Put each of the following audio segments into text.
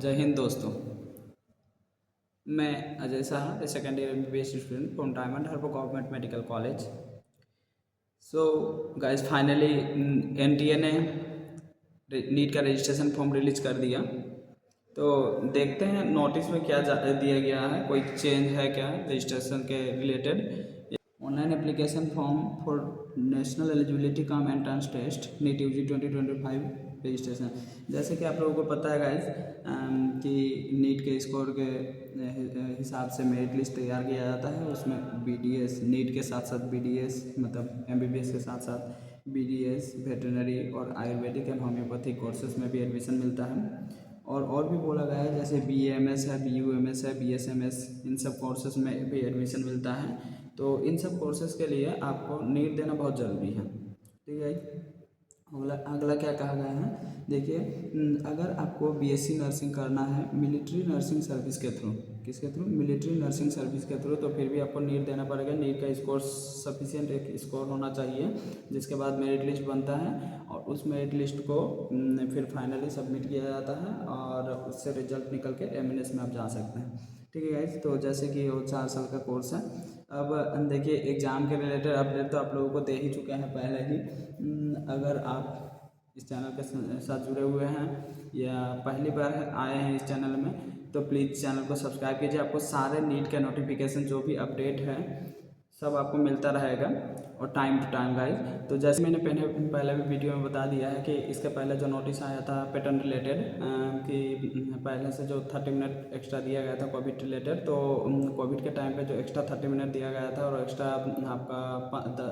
जय हिंद दोस्तों। मैं Ajay Shah, second year MBBS student from Diamond Harbour government medical college. So guys, finally NTA ने नीट का रजिस्ट्रेशन फॉर्म रिलीज कर दिया। तो देखते हैं नोटिस में क्या दिया गया है, कोई चेंज है क्या रजिस्ट्रेशन के related. Online application form for national eligibility cum entrance test NEET UG 2025 registration. जैसे कि आप लोगों को पता है गाइस कि नीट के स्कोर के हिसाब से मेरिट लिस्ट तैयार किया जाता है। उसमें BDS, नीट के साथ साथ BDS मतलब MBBS के साथ साथ BDS, वेटरनरी और आयुर्वेदिक एंड होम्योपैथिक कोर्सेज में भी एडमिशन मिलता है। और भी बोला गया है जैसे BAMS है, BUMS है, BSMS, इन सब कोर्सेज में भी एडमिशन मिलता है। तो इन सब कोर्सेज के लिए आपको नीट देना बहुत ज़रूरी है। ठीक है। अगला क्या कहा गया है, देखिए अगर आपको BSc नर्सिंग करना है मिलिट्री नर्सिंग सर्विस के थ्रू, किसके थ्रू? मिलिट्री नर्सिंग सर्विस के थ्रू, तो फिर भी आपको नीट देना पड़ेगा। नीट का स्कोर सफिशिएंट एक स्कोर होना चाहिए, जिसके बाद मेरिट लिस्ट बनता है और उस मेरिट लिस्ट को फिर फाइनली सबमिट किया जाता है और उससे रिजल्ट निकल के MNS में आप जा सकते हैं। ठीक है गाइस, तो जैसे कि वो 4 साल का कोर्स है। अब देखिए एग्ज़ाम के रिलेटेड अपडेट तो आप लोगों को दे ही चुके हैं पहले ही। अगर आप इस चैनल के साथ जुड़े हुए हैं या पहली बार आए हैं इस चैनल में, तो प्लीज़ चैनल को सब्सक्राइब कीजिए। आपको सारे नीट के नोटिफिकेशन जो भी अपडेट है सब आपको मिलता रहेगा और टाइम टू टाइम गाइस। तो जैसे मैंने पहले भी वीडियो में बता दिया है कि इसके पहले जो नोटिस आया था पैटर्न रिलेटेड कि पहले से जो 30 मिनट एक्स्ट्रा दिया गया था कोविड रिलेटेड, तो कोविड के टाइम पे जो एक्स्ट्रा 30 मिनट दिया गया था और एक्स्ट्रा आपका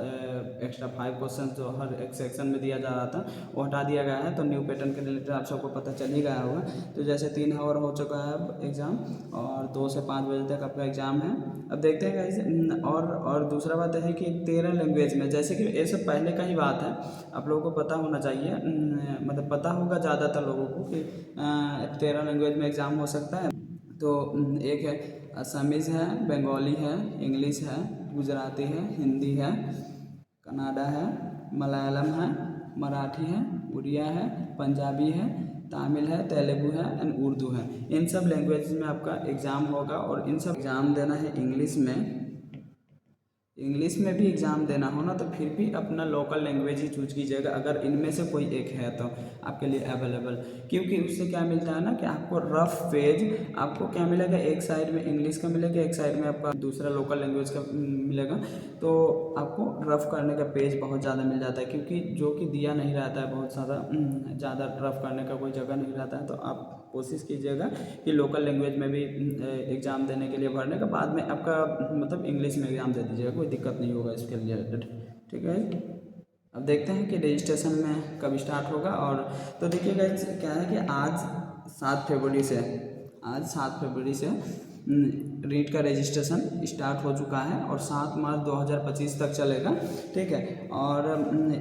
एक्स्ट्रा 5 क्वेश्चन जो हर एक सेक्शन में दिया जा रहा था वो हटा दिया गया है। तो न्यू पैटर्न के रिलेटेड आप सबको पता चल ही गया होगा। तो जैसे 3 आवर हो चुका है अब एग्ज़ाम और 2 से 5 बजे तक आपका एग्ज़ाम है। अब देखते हैं गाइस। और दूसरा बात है कि 13 लैंग्वेज में, जैसे कि ये सब पहले का ही बात है, आप लोगों को पता होना चाहिए, मतलब पता होगा ज़्यादातर लोगों को कि 13 लैंग्वेज में एग्ज़ाम हो सकता है। तो एक है असमीज़ है, बंगाली है, इंग्लिश है, गुजराती है, हिंदी है, कन्नड़ा है, मलयालम है, मराठी है, उड़िया है, पंजाबी है, तमिल है, तेलुगु है एंड उर्दू है। इन सब लैंग्वेज में आपका एग्ज़ाम होगा और इन सब एग्ज़ाम देना है इंग्लिश में। इंग्लिश में भी एग्ज़ाम देना हो ना तो फिर भी अपना लोकल लैंग्वेज ही चूज कीजिएगा, अगर इनमें से कोई एक है तो आपके लिए अवेलेबल। क्योंकि उससे क्या मिलता है ना कि आपको रफ पेज आपको क्या मिलेगा, एक साइड में इंग्लिश का मिलेगा, एक साइड में आपका दूसरा लोकल लैंग्वेज का मिलेगा। तो आपको रफ करने का पेज बहुत ज़्यादा मिल जाता है, क्योंकि जो कि दिया नहीं रहता है बहुत ज़्यादा रफ करने का कोई जगह नहीं रहता है। तो आप कोशिश कीजिएगा कि लोकल लैंग्वेज में भी एग्ज़ाम देने के लिए भरने का बाद में आपका मतलब इंग्लिश में एग्ज़ाम दे दीजिएगा, कोई दिक्कत नहीं होगा इसके लिए। ठीक है। अब देखते हैं कि रजिस्ट्रेशन में कब स्टार्ट होगा। और तो देखिए गाइस क्या है कि आज 7 फरवरी से नीट का रजिस्ट्रेशन स्टार्ट हो चुका है और 7 मार्च 2025 तक चलेगा। ठीक है। और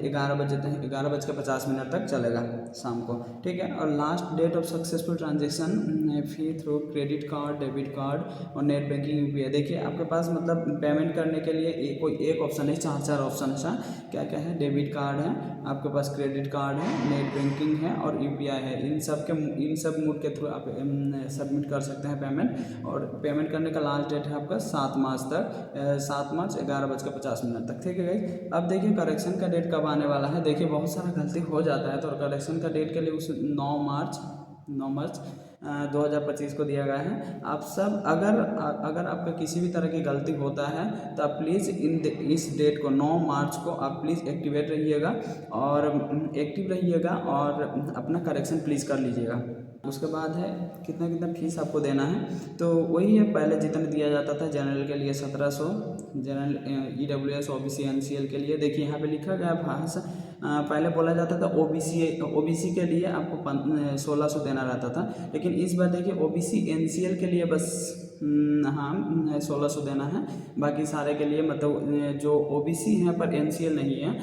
11:50 तक चलेगा शाम को। ठीक है। और last date of successful transaction fee through credit card, debit card और नेट बैंकिंग UPI। देखिए आपके पास मतलब पेमेंट करने के लिए कोई एक ऑप्शन है, 4 ऑप्शन है। क्या क्या है? डेबिट कार्ड है, आपके पास क्रेडिट कार्ड है, नेट बैंकिंग है और UPI है। इन सब मोड के थ्रू आप सबमिट कर सकते हैं पेमेंट। और पेमेंट करने का लास्ट डेट है आपका 7 मार्च तक, 7 मार्च 11:50 तक। ठीक है गाइस। अब देखिए करेक्शन का डेट कब आने वाला है। देखिए बहुत सारा गलती हो जाता है, तो करेक्शन का डेट के लिए उस 9 मार्च 2025 को दिया गया है। आप सब अगर आपका किसी भी तरह की गलती होता है तो आप प्लीज़ इस डेट को 9 मार्च को आप प्लीज़ एक्टिवेट रहिएगा और एक्टिव रहिएगा और अपना करेक्शन प्लीज़ कर लीजिएगा। उसके बाद है कितना फीस आपको देना है, तो वही है पहले जितना दिया जाता था। जनरल के लिए 1700, जनरल EWS OBC NCL के लिए देखिए यहाँ पे लिखा गया भाषा। पहले बोला जाता था OBC के लिए आपको 1600 देना रहता था, लेकिन इस बार देखिए OBC NCL के लिए बस हाँ 1600 देना है। बाकी सारे के लिए मतलब जो OBC हैं पर NCL नहीं है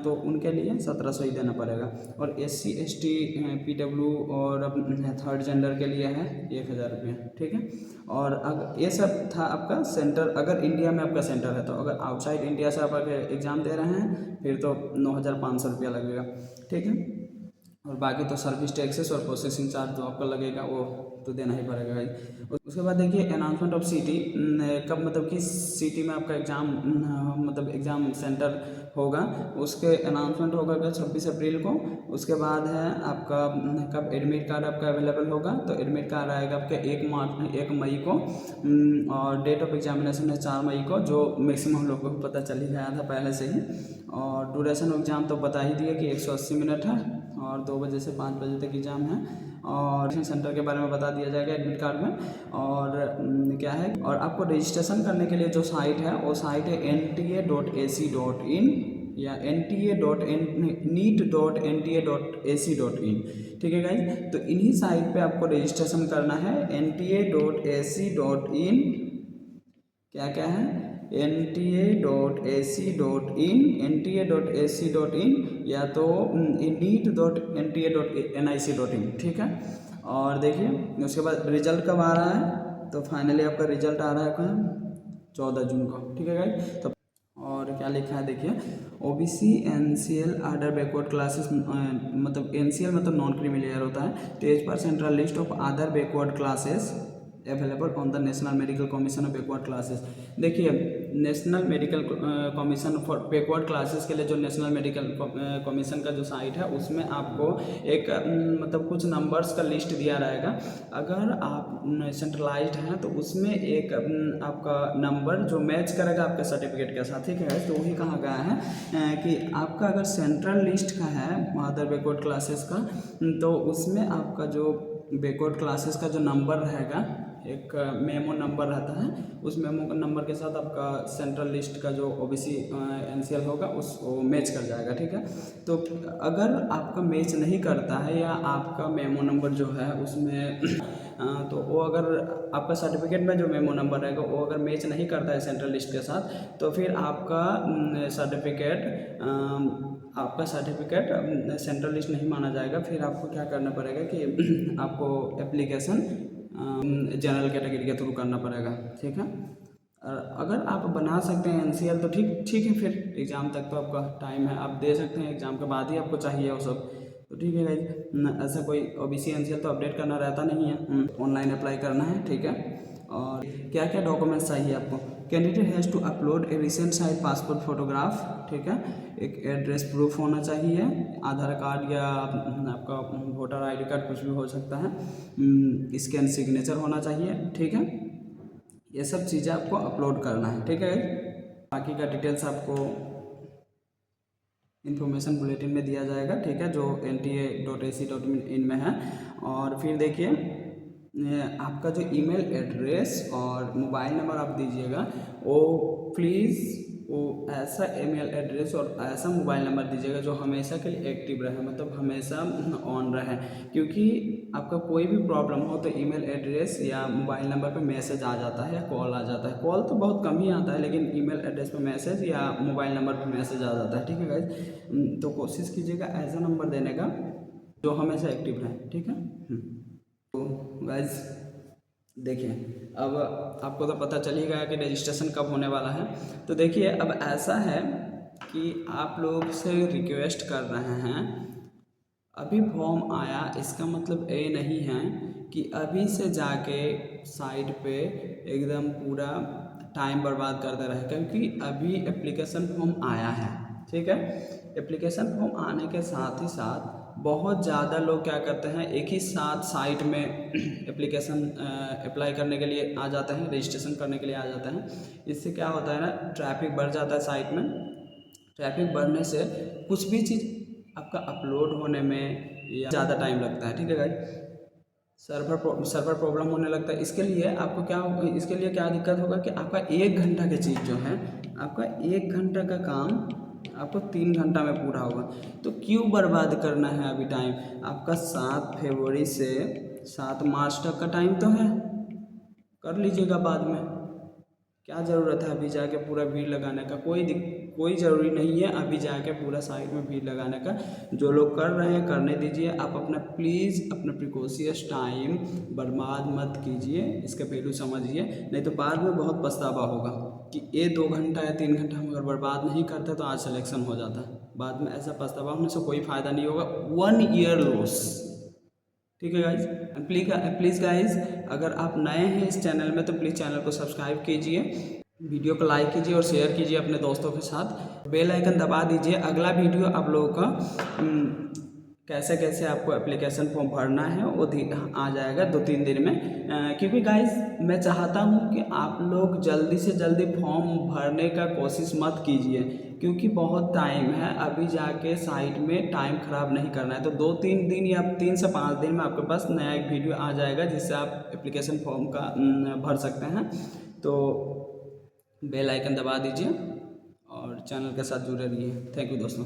तो उनके लिए 1700 ही देना पड़ेगा। और SC ST PW और थर्ड जेंडर के लिए है 1000 रुपये। ठीक है। और अगर ये सब था आपका सेंटर, अगर इंडिया में आपका सेंटर है तो। अगर आउटसाइड इंडिया से आप अगर एग्ज़ाम दे रहे हैं फिर तो 9500 रुपया लगेगा। ठीक है। और बाकी तो सर्विस टैक्सेस और प्रोसेसिंग चार्ज जो आपका लगेगा वो तो देना ही पड़ेगा भाई। उसके बाद देखिए अनाउंसमेंट ऑफ सिटी, कब मतलब किस सिटी में आपका एग्ज़ाम मतलब एग्ज़ाम सेंटर होगा, उसके अनाउंसमेंट होगा 26 अप्रैल को। उसके बाद है आपका कब एडमिट कार्ड आपका अवेलेबल होगा, तो एडमिट कार्ड आएगा आपका 1 मई को, और डेट ऑफ एग्जामिनेशन है 4 मई को, जो मैक्सिमम लोगों को पता चल ही गया था पहले से ही। और ड्यूरेशन ऑफ एग्ज़ाम तो बता ही दिया कि 180 मिनट है और 2 बजे से 5 बजे तक एग्ज़ाम है। और सेंटर के बारे में बता दिया जाएगा एडमिट कार्ड में। और क्या है, और आपको रजिस्ट्रेशन करने के लिए जो साइट है वो साइट है nta.ac.in या nta.neet.nta.ac.in, ठीक है गाइज। तो इन्हीं साइट पे आपको रजिस्ट्रेशन करना है nta.ac.in, क्या है nta.ac.in या तो neet.nta.nic.in, ठीक है। और देखिए उसके बाद रिजल्ट कब आ रहा है, तो फाइनली आपका रिजल्ट आ रहा है 14 जून को, ठीक है गाइज। तो और क्या लिखा है देखिए, OBC NCL other backward classes, मतलब एनसीएल मतलब नॉन क्रीमी लेयर होता है, तो as per central list of other backward classes available on the national medical commission of backward classes. देखिए national medical commission for backward classes के लिए जो national medical commission का जो साइट है उसमें आपको एक मतलब कुछ नंबर्स का लिस्ट दिया रहेगा। अगर आप सेंट्रलाइज्ड हैं तो उसमें एक आपका नंबर जो मैच करेगा आपके सर्टिफिकेट के साथ, ठीक है। तो वही कहा गया है कि आपका अगर सेंट्रल लिस्ट का है अदर बैकवर्ड क्लासेस का, तो उसमें आपका जो बैकवर्ड क्लासेस का जो नंबर रहेगा, एक मेमो नंबर रहता है, उस मेमो नंबर के साथ आपका सेंट्रल लिस्ट का जो ओबीसी एनसीएल होगा उसको मैच कर जाएगा, ठीक है। तो अगर आपका मैच नहीं करता है या आपका मेमो नंबर जो है उसमें तो वो अगर आपका सर्टिफिकेट में जो मेमो नंबर रहेगा वो अगर मैच नहीं करता है सेंट्रल लिस्ट के साथ, तो फिर आपका सर्टिफिकेट सेंट्रल लिस्ट नहीं माना जाएगा। फिर आपको क्या करना पड़ेगा कि आपको एप्लीकेशन जनरल कैटेगरी के थ्रू करना पड़ेगा, ठीक है। अगर आप बना सकते हैं एनसीएल तो ठीक है, फिर एग्ज़ाम तक तो आपका टाइम है, आप दे सकते हैं, एग्ज़ाम के बाद ही आपको चाहिए वो सब, तो ठीक है गाइज। ऐसा कोई ओबीसी एनसीएल तो अपडेट करना रहता नहीं है, ऑनलाइन अप्लाई करना है, ठीक है। और क्या क्या डॉक्यूमेंट्स चाहिए आपको, candidate has to upload a recent size passport photograph, ठीक है। एक एड्रेस प्रूफ होना चाहिए, आधार कार्ड या आपका वोटर आईडी कार्ड कुछ भी हो सकता है, स्कैन सिग्नेचर होना चाहिए, ठीक है। ये सब चीज़ें आपको अपलोड करना है, ठीक है। बाकी का डिटेल्स आपको इन्फॉर्मेशन बुलेटिन में दिया जाएगा, ठीक है, जो nta.ac.in में है। और फिर देखिए आपका जो ईमेल एड्रेस और मोबाइल नंबर आप दीजिएगा वो प्लीज़ वो ऐसा ईमेल एड्रेस और ऐसा मोबाइल नंबर दीजिएगा जो हमेशा के लिए एक्टिव रहे, मतलब हमेशा ऑन रहे, क्योंकि आपका कोई भी प्रॉब्लम हो तो ईमेल एड्रेस या मोबाइल नंबर पे मैसेज आ जाता है या कॉल आ जाता है। कॉल तो बहुत कम ही आता है, लेकिन ईमेल एड्रेस पे मैसेज या मोबाइल नंबर पे मैसेज आ जाता है, ठीक है गाइज। तो कोशिश कीजिएगा ऐसा नंबर देने का जो हमेशा एक्टिव रहे, ठीक है। तो गाइज देखिए अब आपको तो पता चल ही गया कि रजिस्ट्रेशन कब होने वाला है। तो देखिए अब ऐसा है कि आप लोग से रिक्वेस्ट कर रहे हैं, अभी फॉर्म आया इसका मतलब ये नहीं है कि अभी से जाके साइट पे एकदम पूरा टाइम बर्बाद करते रहे, क्योंकि अभी एप्लीकेशन फॉर्म आया है, ठीक है। एप्लीकेशन फॉर्म आने के साथ ही साथ बहुत ज़्यादा लोग क्या करते हैं, एक ही साथ साइट में एप्लीकेशन अप्लाई करने के लिए आ जाते हैं, रजिस्ट्रेशन करने के लिए आ जाते हैं। इससे क्या होता है ना, ट्रैफिक बढ़ जाता है साइट में। ट्रैफिक बढ़ने से कुछ भी चीज़ आपका अपलोड होने में या ज़्यादा टाइम लगता है, ठीक है गाइस। सर्वर प्रॉब्लम होने लगता है। इसके लिए क्या दिक्कत होगा कि आपका 1 घंटा की चीज़ जो है, आपका 1 घंटा का काम आपको 3 घंटा में पूरा होगा। तो क्यों बर्बाद करना है अभी टाइम, आपका 7 फरवरी से 7 मार्च तक का टाइम तो है, कर लीजिएगा बाद में। क्या ज़रूरत है अभी जाके पूरा भीड़ लगाने का, कोई ज़रूरी नहीं है अभी जाके पूरा साइट में भीड़ लगाने का। जो लोग कर रहे हैं करने दीजिए, आप अपना प्लीज़ अपना प्रिकॉशियस टाइम बर्बाद मत कीजिए, इसका वैल्यू समझिए, नहीं तो बाद में बहुत पछतावा होगा कि ये 2 घंटा या 3 घंटा हम अगर बर्बाद नहीं करते तो आज सिलेक्शन हो जाता। बाद में ऐसा पछतावा होने से कोई फ़ायदा नहीं होगा। 1 ईयर लॉस, ठीक है गाइज। प्लीज़ गाइज, अगर आप नए हैं इस चैनल में तो प्लीज़ चैनल को सब्सक्राइब कीजिए, वीडियो को लाइक कीजिए और शेयर कीजिए अपने दोस्तों के साथ, बेल आइकन दबा दीजिए। अगला वीडियो आप लोगों का कैसे कैसे आपको एप्लीकेशन फॉर्म भरना है वो आ जाएगा 2-3 दिन में, क्योंकि गाइज मैं चाहता हूँ कि आप लोग जल्दी से जल्दी फॉर्म भरने का कोशिश मत कीजिए, क्योंकि बहुत टाइम है, अभी जाके साइट में टाइम ख़राब नहीं करना है। तो 2-3 दिन या 3 से 5 दिन में आपके पास नया एक वीडियो आ जाएगा जिससे आप एप्लीकेशन फॉर्म का भर सकते हैं। तो बेल आइकन दबा दीजिए और चैनल के साथ जुड़े रहिए। थैंक यू दोस्तों।